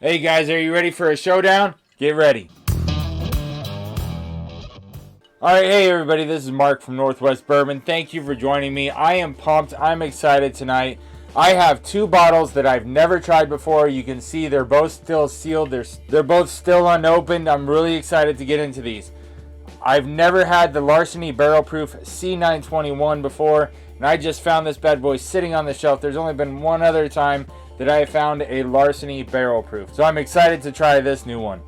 Hey guys, are you ready for a showdown? Get ready. Alright, hey everybody, this is Mark from Northwest Bourbon. Thank you for joining me. I am pumped. I'm excited tonight. I have two bottles that I've never tried before. You can see they're both still sealed. They're both still unopened. I'm really excited to get into these. I've never had the Larceny Barrel Proof C921 before, and I just found this bad boy sitting on the shelf. There's only been one other time that I found a Larceny Barrel Proof, so I'm excited to try this new one.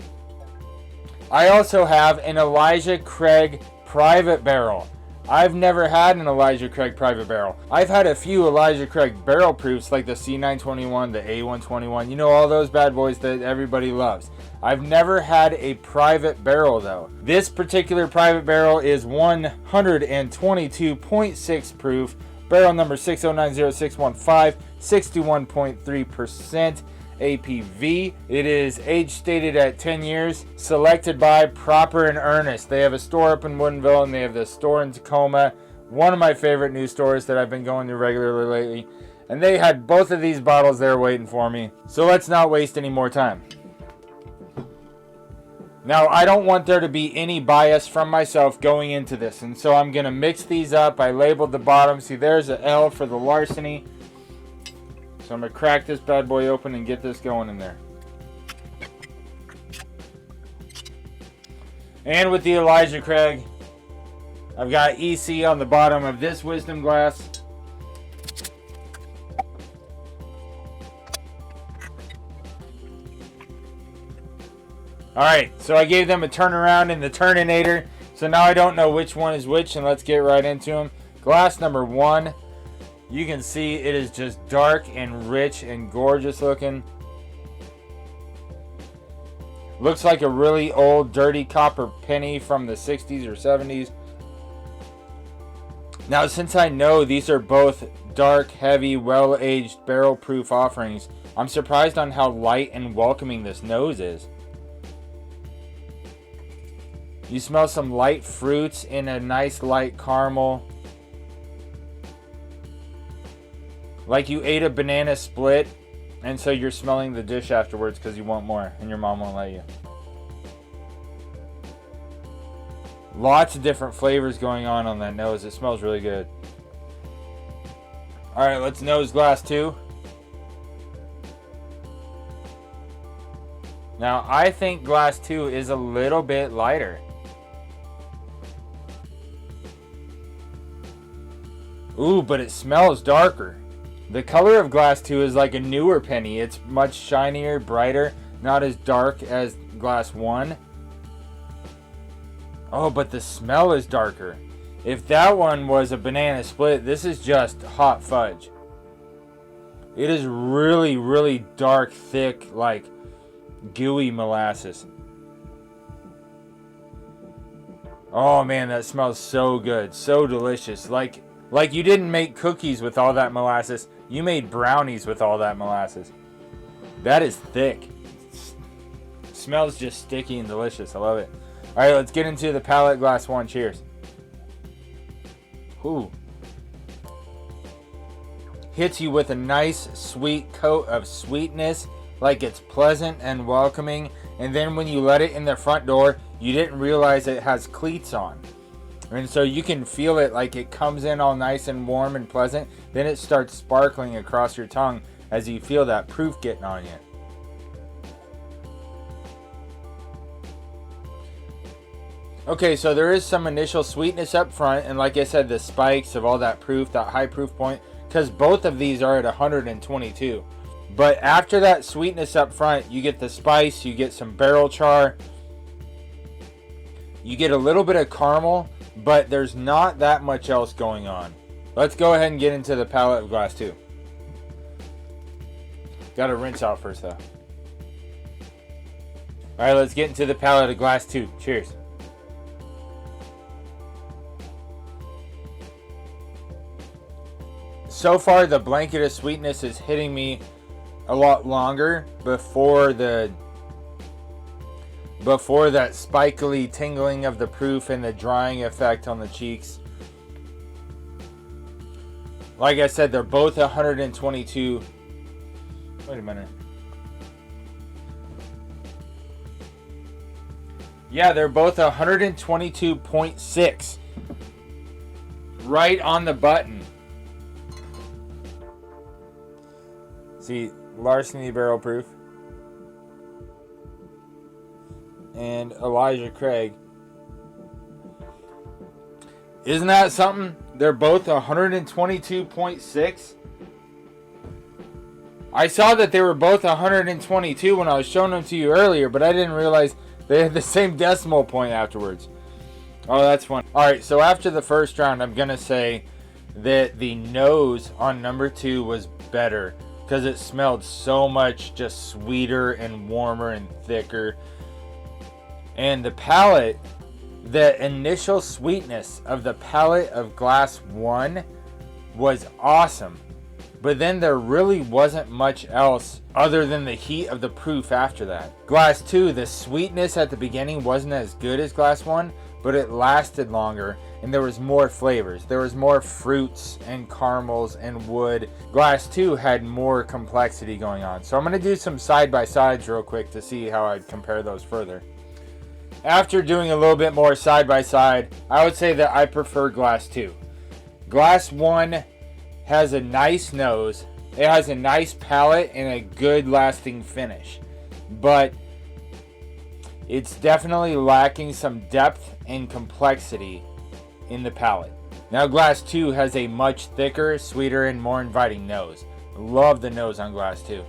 I also have an Elijahcraig Private Barrel. I've never had an Elijahcraig Private Barrel. I've had a few Elijahcraig Barrel Proofs like the C921, the A121, you know, all those bad boys that everybody loves. I've never had a private barrel though. This particular private barrel is 122.6 proof, barrel number 6090615, 61.3% APV. It is age stated at 10 years. Selected by Proper and Earnest. They have a store up in Woodinville and they have the store in Tacoma. One of my favorite new stores that I've been going to regularly lately. And they had both of these bottles there waiting for me. So let's not waste any more time. Now, I don't want there to be any bias from myself going into this. And so I'm going to mix these up. I labeled the bottom. See, there's an L for the Larceny. So I'm going to crack this bad boy open and get this going in there. And with the Elijahcraig, I've got EC on the bottom of this wisdom glass. Alright, so I gave them a turnaround in the Turninator. So now I don't know which one is which, and let's get right into them. Glass number 1. You can see it is just dark and rich and gorgeous looking. Looks like a really old dirty copper penny from the 60s or 70s. Now, since I know these are both dark, heavy, well-aged barrel proof offerings, I'm surprised on how light and welcoming this nose is. You smell some light fruits in a nice light caramel. Like you ate a banana split, and so you're smelling the dish afterwards because you want more, and your mom won't let you. Lots of different flavors going on that nose. It smells really good. Alright, let's nose glass 2. Now, I think glass 2 is a little bit lighter. Ooh, but it smells darker. The color of glass 2 is like a newer penny. It's much shinier, brighter, not as dark as glass 1. Oh, but the smell is darker. If that one was a banana split, this is just hot fudge. It is really, really dark, thick, like gooey molasses. Oh man, that smells so good, so delicious. Like you didn't make cookies with all that molasses. You made brownies with all that molasses. That is thick. It smells just sticky and delicious. I love it. Alright, let's get into the palate. Glass 1. Cheers. Ooh. Hits you with a nice sweet coat of sweetness. Like it's pleasant and welcoming. And then when you let it in the front door, you didn't realize it has cleats on. And so you can feel it like it comes in all nice and warm and pleasant. Then it starts sparkling across your tongue as you feel that proof getting on you. Okay, so there is some initial sweetness up front. And like I said, the spikes of all that proof, that high proof point. Because both of these are at 122. But after that sweetness up front, you get the spice, you get some barrel char. You get a little bit of caramel. But there's not that much else going on. Let's go ahead and get into the palate of glass 2. Gotta rinse out first though. Alright, let's get into the palate of glass 2. Cheers. So far, the blanket of sweetness is hitting me a lot longer before that spikily tingling of the proof and the drying effect on the cheeks. Like I said, they're both 122. Wait a minute. Yeah, they're both 122.6. Right on the button. See, Larceny Barrel Proof. And Elijahcraig. Isn't that something? They're both 122.6. I saw that they were both 122 when I was showing them to you earlier, but I didn't realize they had the same decimal point afterwards. Oh, that's fun. Alright, so after the first round, I'm going to say that the nose on number 2 was better because it smelled so much just sweeter and warmer and thicker. And the palate, the initial sweetness of the palate of glass 1 was awesome. But then there really wasn't much else other than the heat of the proof after that. Glass 2, the sweetness at the beginning wasn't as good as glass 1, but it lasted longer and there was more flavors. There was more fruits and caramels and wood. Glass 2 had more complexity going on. So I'm going to do some side-by-sides real quick to see how I'd compare those further. After doing a little bit more side-by-side, I would say that I prefer glass 2. Glass 1 has a nice nose, it has a nice palate and a good lasting finish, but it's definitely lacking some depth and complexity in the palate. Now glass 2 has a much thicker, sweeter, and more inviting nose. Love the nose on glass 2.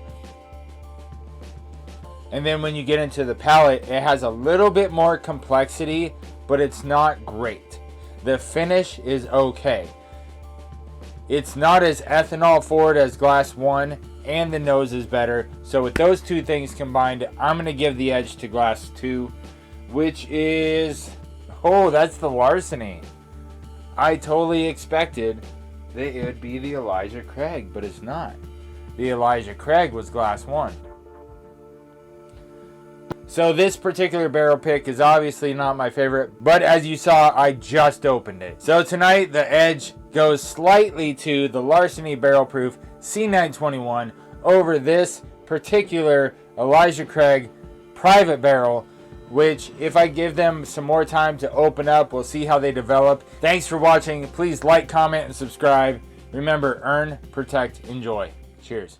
And then when you get into the palate, it has a little bit more complexity, but it's not great. The finish is okay. It's not as ethanol forward as glass 1, and the nose is better. So with those two things combined, I'm going to give the edge to glass 2, which is, oh, that's the Larceny. I totally expected that it would be the Elijahcraig, but it's not. The Elijahcraig was glass 1. So this particular barrel pick is obviously not my favorite, but as you saw, I just opened it. So tonight the edge goes slightly to the Larceny Barrel Proof C921 over this particular Elijahcraig private barrel, which if I give them some more time to open up, we'll see how they develop. Thanks for watching. Please like, comment, and subscribe. Remember, earn, protect, enjoy. Cheers.